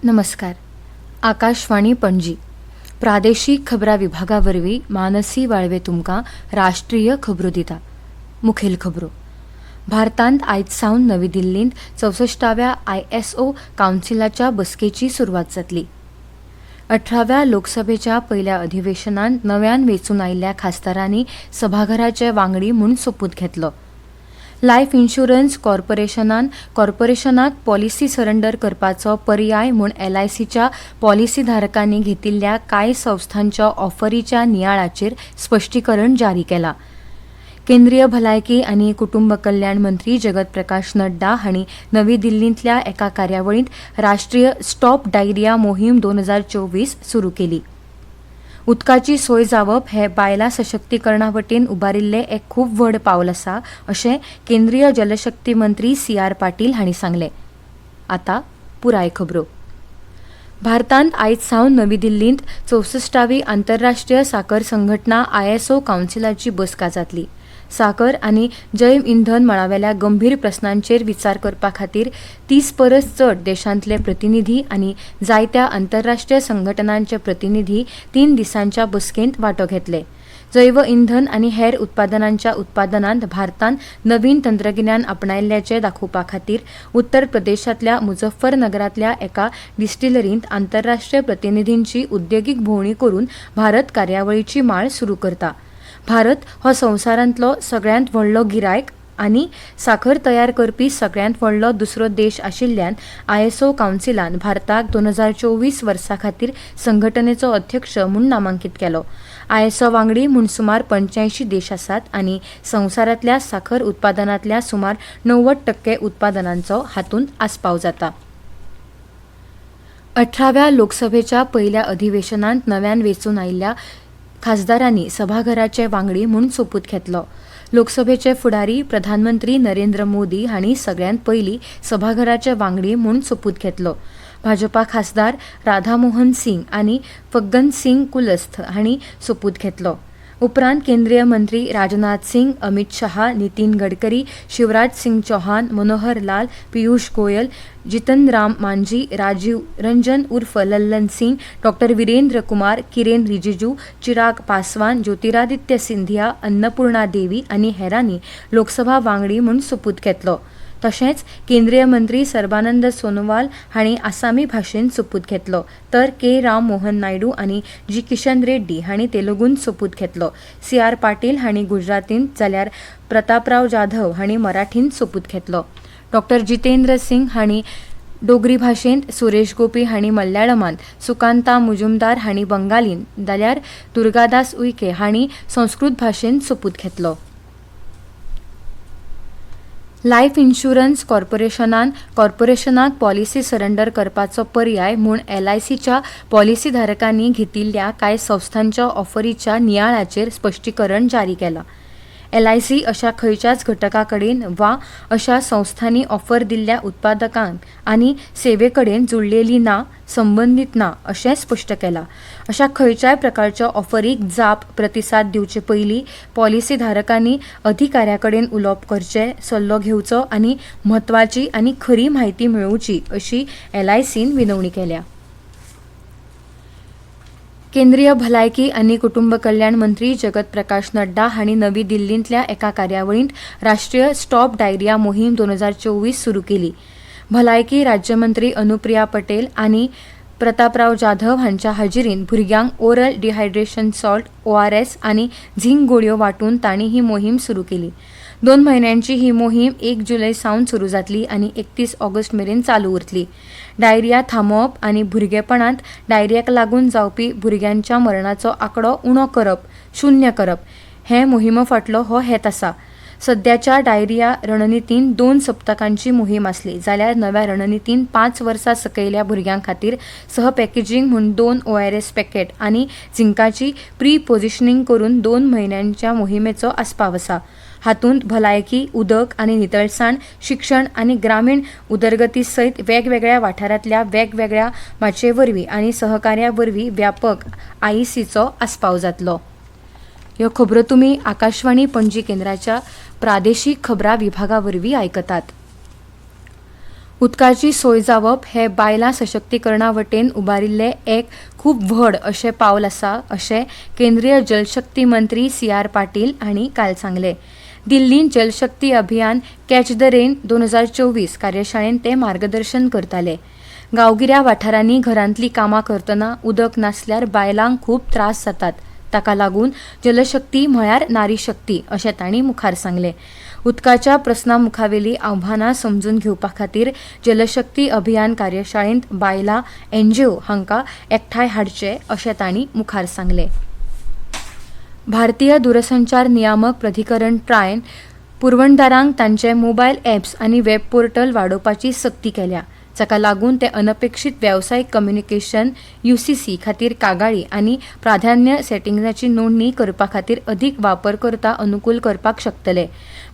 नमस्कार. आकाशवाणी पणजी प्रादेशिक खबरां विभागावरवीं मानसी वाळवे तुमकां राष्ट्रीय खबरो दिता. मुखेल खबरो. भारतांत आयज सावन नवी दिल्लींत 64व्या ISO कावन्सिलाच्या बसकेची सुरवात जातली. 18व्या लोकसभेच्या पयल्या अधिवेशनांत नव्यान वेंचून आयिल्ल्या खासदारांनी सभाघराचे वांगडी म्हूण सोपूत घेतलो. लायफ इन्शुरन्स कॉर्पोरेशनाक पॉलिसी सरेंडर करपाचो पर्याय म्हूण LICच्या पॉलिसीधारकांनी घेतिल्ल्या कांय संस्थांच्या ऑफरीच्या नियाळाचेर स्पश्टीकरण जारी केलां. केंद्रीय भलायकी आनी कुटुंब कल्याण मंत्री जगत प्रकाश नड्डा हांणी नवी दिल्लींतल्या एका कार्यावळींत राष्ट्रीय स्टॉप डायरिया मोहीम 2024 सुरू केली. उदकाची सोय जावप हे बायलां सशक्तीकरणा वटेन उबारिल्लें एक खूब व्हड पावल आसा अशें केंद्रीय जलशक्ती मंत्री CR पाटील हांणी सांगलें. आतां पुराय खबरो. भारतांत आयज सावन नवी दिल्लींत 64वी आंतरराष्ट्रीय साखर संघटना ISO कावन्सिलाची बसका जातली. साखर आनी जैव इंधन मळावेल्या गंभीर प्रस्नांचेर विचार करपा खातीर 30 परस चड देशांतले प्रतिनिधी आनी जायत्या आंतरराष्ट्रीय संघटनांचे प्रतिनिधी 3 दिसांच्या बसकेंत वांटो घेतले. जैव इंधन आनी हेर उत्पादनांच्या उत्पादनांत भारतान नवीन तंत्रगिन्यान आपणायिल्ल्याचें दाखोवपा खातीर उत्तर प्रदेशांतल्या मुझफ्फरनगरांतल्या एका डिस्टिलरींत आंतरराष्ट्रीय प्रतिनिधींची उद्देगीक भोंवडी करून भारत कार्यावळीची माळ सुरू करता. भारत हो संवसारांतलो सगळ्यांत व्हडलो गिरायक आनी साखर तयार करपी सगळ्यांत व्हडलो दुसरो देश आशिल्ल्यान ISO कावन्सिलान भारताक 2024 वर्सा खातीर संघटनेचो अध्यक्ष म्हूण नामांकीत केलो. ISO वांगडी म्हूण सुमार 85 देश आसात आनी संवसारांतल्या साखर उत्पादनांतल्या सुमार 90% उत्पादनांचो हातूंत आस्पाव जाता. 18व्या लोकसभेच्या पयल्या अधिवेशनांत नव्यान वेंचून आयिल्ल्या खासदारांनी सभाघराचे वांगडी म्हूण सोपूत घेतलो. लोकसभेचे फुडारी प्रधानमंत्री नरेंद्र मोदी हांणी सगळ्यांत पयलीं सभाघराचे वांगडी म्हूण सोपूत घेतलो. भाजपा खासदार राधामोहन सिंग आनी फग्गन सिंग कुलस्थ हांणी सोपूत घेतलो. उपरांत केंद्रीय मंत्री राजनाथ सिंग, अमित शाह, नितीन गडकरी, शिवराज सिंग चौहान, मनोहर लाल, पियुष गोयल, जितन राम मांझी, राजीव रंजन उर्फ लल्लन सिंग, डॉ. वीरेंद्र कुमार, किरेन रिजिजू, चिराग पासवान, ज्योतिरादित्य सिंधिया, अन्नपूर्णा देवी आनी हेरांनी लोकसभा वांगडी म्हूण सोपूत घेतलो. तशेंच केंद्रीय मंत्री सर्बानंद सोनोवाल हांणी आसामी भाशेंत सोपूत घेतलो तर राम मोहन नायडू आनी किशन रेड्डी हांणी तेलुगूंत सोपूत घेतलो. CR पाटील हांणी गुजरातींत जाल्यार प्रतापराव जाधव हांणी मराठींत सोपूत घेतलो. डॉ. जितेंद्र सिंग हांणी डोगरी भाशेंत, सुरेश गोपी हांणी मल्याळमांत, सुकांता मुजुमदार हांणी बंगालींत जाल्यार दुर्गादास उईके हांणी संस्कृत भाशेंत सोपूत घेतलो. लायफ इन्शुरन्स कॉर्पोरेशनाक पॉलिसी सरेंडर करपाचो पर्याय म्हूण LICच्या पॉलिसीधारकांनी घेतिल्ल्या कांय संस्थांच्या ऑफरीच्या नियाळाचेर स्पश्टीकरण जारी केलां. LIC अशा खंयच्याच घटका कडेन वा अशा संस्थांनी ऑफर दिल्ल्या उत्पादकांक आनी सेवे कडेन जुळलेली ना, संबंदीत ना अशें स्पश्ट केलां. अशा खंयच्याय प्रकारच्या ऑफरीक जाप प्रतिसाद दिवचे पयलीं पॉलिसीधारकांनी अधिकाऱ्या कडेन उलोवप करचें, सल्लो घेवचो आनी म्हत्वाची आनी खरी म्हायती मेळोवची अशी LICन विनवणी केल्या. केंद्रीय भलायकी आनी कुटुंब कल्याण मंत्री जगत प्रकाश नड्डा हांणी नवी दिल्लींतल्या एका कार्यावळींत राष्ट्रीय स्टॉप डायरिया मोहीम 2024 सुरू केली. भलायकी राज्यमंत्री अनुप्रिया पटेल आनी प्रतापराव जाधव हांच्या हाजिरीन भुरग्यांक ओरल डिहायड्रेशन सॉल्ट ORS आनी झिंक गुळयो वांटून तांणी ही मोहीम सुरू केली. 2 म्हयन्यांची ही मोहीम 1 जुलय सावन सुरू जातली आनी 31 ऑगस्ट मेरेन चालू उरतली. डायरिया थांबोवप आनी भुरगेपणांत डायरियाक लागून जावपी भुरग्यांच्या मरणाचो आंकडो उणो करप, शून्य करप हे मोहिमे फाटलो हो हेत आसा. सद्याच्या डायरिया रणनितीन 2 सप्तकांची मोहीम आसली जाल्यार नव्या रणनितीन 5 वर्सां सकयल्या भुरग्यां खातीर सहपॅकेजिंग म्हूण 2 ORS पॅकेट आनी झिंकाची प्री पोझिशनिंग करून 2 म्हयन्यांच्या मोहिमेचो आस्पाव आसा. हातूंत भलायकी, उदक आनी नितळसाण, शिक्षण आनी ग्रामीण उदरगती सयत वेगवेगळ्या वाठारांतल्या वेगवेगळ्या माचे वरवीं आनी सहकार्या वरवीं व्यापक IECचो आस्पाव जातलो. ह्यो खबरो तुमी आकाशवाणी पणजी केंद्राच्या प्रादेशीक खबरां विभागा वरवीं आयकतात. उदकाची सोय जावप हे बायलां सशक्तीकरणा वटेन उबारिल्ले एक खूब व्हड अशें पावल आसा अशें केंद्रीय जलशक्ती मंत्री CR पाटील हांणी काल सांगले. दिल्लींत जलशक्ती अभियान कॅच द रेन 2024 कार्यशाळेंत ते मार्गदर्शन करताले. गांवगिऱ्या वाठारांनी घरांतलीं कामां करतना उदक नासल्यार बायलांक खूब त्रास जातात. ताका लागून जलशक्ती म्हळ्यार नारी शक्ती अशें तांणी मुखार सांगलें. उदकाच्या प्रस्नां मुखावेलीं आव्हानां समजून घेवपा खातीर जलशक्ती अभियान कार्यशाळेंत बायलां NGO हांकां एकठांय हाडचे अशें तांणी मुखार सांगलें. भारतीय दूरसंचार नियामक प्राधिकरण ट्रायन पुरवणदारांक तांचे मोबायल ॲप्स आनी वेब पोर्टल वाडोवपाची सक्ती केल्या. जाका लागून ते अनपेक्षीत वेवसायीक कम्युनिकेशन UCC खातीर कागाळी आनी प्राधान्य सेटिंग्साची नोंदणी करपा खातीर अदीक वापरकर्ता अनुकूल करपाक शकतले.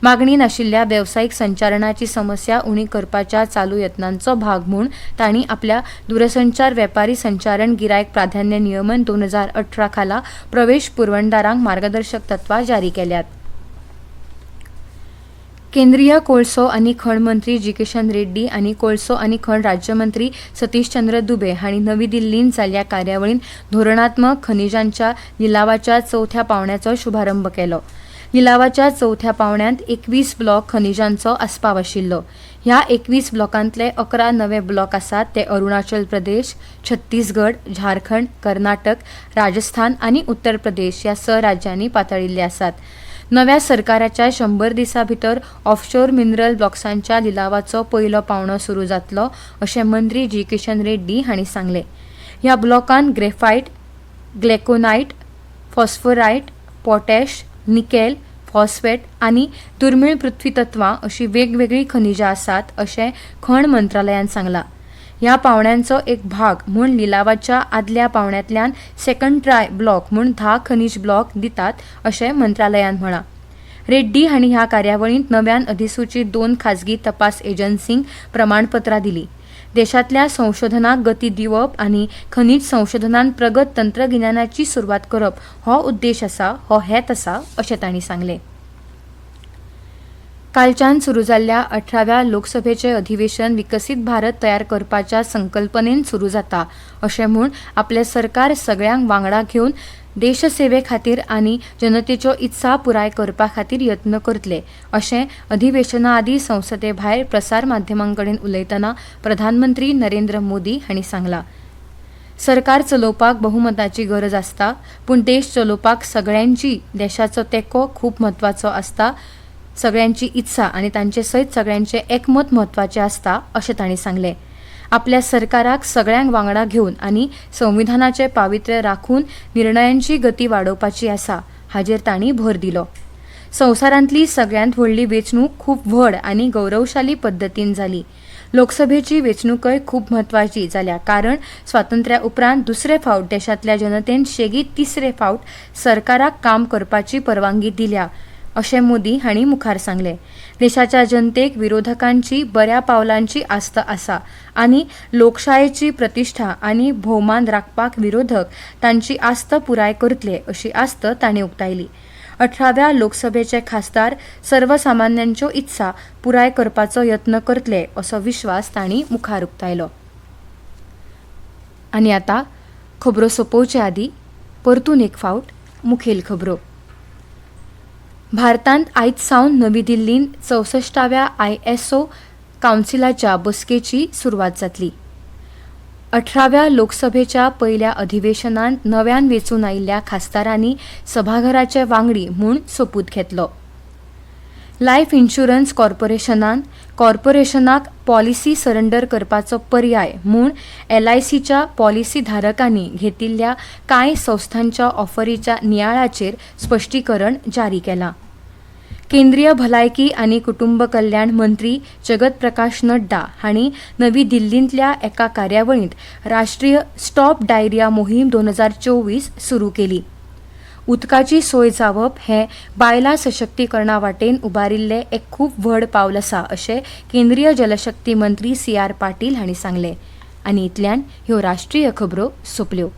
मागणी नाशिल्ल्या वेवसायीक संचारणाची समस्या उणी करपाच्या चालू यत्नांचो भाग म्हूण तांणी आपल्या दूरसंचार वेपारी संचारण गिरायक प्राधान्य नियमन 2018 खाला प्रवेश पुरवणदारांक मार्गदर्शक तत्वां जारी केल्यात. केंद्रीय कोळसो आनी खण मंत्री जी. किशन रेड्डी आनी कोळसो आनी खण राज्यमंत्री सतीश चंद्र दुबे हांणी नवी दिल्लींत जाल्ल्या कार्यावळींत धोरणात्मक खनिजांच्या लिलावाच्या 4थ्या पावण्याचो शुभारंभ केलो. लिलावाच्या 4थ्या पावण्यात 21 ब्लॉक खनिजांचो आस्पाव आशिल्लो. ह्या 21 ब्लॉकांतले 11 नवे ब्लॉक आसात ते अरुणाचल प्रदेश, छत्तीसगड, झारखंड, कर्नाटक, राजस्थान आनी उत्तर प्रदेश ह्या 6 राज्यांनी पातळिल्ले आसात. नव्या सरकाराच्या 100 दिसां भितर ऑफशोर मिनरल ब्लॉक्सांच्या लिलावाचो पयलो पावणो सुरू जातलो अशें मंत्री जी. किशन रेड्डी हांणी सांगलें. ह्या ब्लॉकांत ग्रेफायट, ग्लेकोनायट, फॉस्फोरायट, पोटॅश, निकेल, फॉस्फेट आनी दुर्मीळ पृथ्वीतत्वां अशीं वेगवेगळीं खनिजां आसात अशें खण मंत्रालयान सांगलां. ह्या पावण्यांचो एक भाग म्हूण लिलावाच्या आदल्या पावण्यातल्यान सेकंड ट्राय ब्लॉक म्हूण 10 खनिज ब्लॉक दितात अशें मंत्रालयान म्हळां. रेड्डी हांणी ह्या कार्यावळींत नव्यान अधिसूचीत 2 खाजगी तपास एजन्सींक प्रमाणपत्रां दिलीं. देशांतल्या संशोधनाक गती दिवप आनी खनिज संशोधनांत प्रगत तंत्रगिन्यानाची सुरवात करप हो उद्देश आसा, हो हेत आसा अशें तांणी सांगलें. कालच्यान सुरू जाल्ल्या 18व्या लोकसभेचें अधिवेशन विकसीत भारत तयार करपाच्या संकल्पनेन सुरू जाता अशें म्हूण आपलें सरकार सगळ्यांक वांगडा घेवन देशसेवे खातीर आनी जनतेच्यो इत्सा पुराय करपा खातीर यत्न करतले अशें अधिवेशना आदीं संसदे भायर प्रसार माध्यमां कडेन उलयतना प्रधानमंत्री नरेंद्र मोदी हांणी सांगलां. सरकार चलोवपाक बहुमताची गरज आसता, पूण देश चलोवपाक सगळ्यांची देशाचो तेंको खूब म्हत्वाचो आसता. सगळ्यांची इत्सा आनी तांचे सयत सगळ्यांचे एकमत म्हत्वाचें आसता अशें तांणी सांगलें. आपल्या सरकाराक सगळ्यांक वांगडा घेवन आनी संविधानाचें पावित्र्य राखून निर्णयांची गती वाडोवपाची आसा हाचेर तांणी भर दिलो. संवसारांतली सगळ्यांत व्हडली वेंचणूक खूब व्हड आनी गौरवशाली पद्दतीन जाली. लोकसभेची वेंचणूकय खूब म्हत्वाची जाल्या कारण स्वातंत्र्या उपरांत दुसरे फावट देशांतल्या जनतेन शेगीत तिसरे फावट सरकाराक काम करपाची परवानगी दिल्या अशें मोदी हांणी मुखार सांगलें. देशाच्या जनतेक विरोधकांची बऱ्या पावलांची आस्त आसा आनी लोकशायेची प्रतिश्ठा आनी भोवमान राखपाक विरोधक तांची आस्त पुराय करतले अशी आस्त तांणी उक्तायली. 18व्या लोकसभेचे खासदार सर्वसामान्यांच्यो इत्सा पुराय करपाचो यत्न करतले असो विश्वास तांणी मुखार उक्तायलो. आनी आतां खबरो सोंपोवचे आदीं परतून एक फावट मुखेल खबरो. भारतांत आयज सावन नवी दिल्लींत 64व्या ISO कावन्सिलाच्या बसकेची सुरवात जातली. 18व्या लोकसभेच्या पयल्या अधिवेशनांत नव्यान वेंचून आयिल्ल्या खासदारांनी सभाघराचे वांगडी म्हूण सोपूत घेतलो. लायफ इन्शुरन्स कॉर्पोरेशनान कॉर्पोरेशनाक पॉलिसी सरेंडर करपाचो पर्याय म्हूण LICच्या पॉलिसी धारकांनी घेतिल्ल्या कांय संस्थांच्या ऑफरीच्या नियाळाचेर स्पश्टीकरण जारी केलां. केंद्रीय भलायकी आनी कुटुंब कल्याण मंत्री जगत प्रकाश नड्डा हांणी नवी दिल्लींतल्या एका कार्यावळींत राष्ट्रीय स्टॉप डायरिया मोहीम 2024 सुरू केली. उदकाची सोय जावप हें बायलां सशक्तीकरणा वाटेन उबारिल्लें एक खूब व्हड पावल आसा अशें केंद्रीय जलशक्ती मंत्री CR पाटील हांणी सांगलें. आनी इतल्यान ह्यो राष्ट्रीय खबरो सोंपल्यो.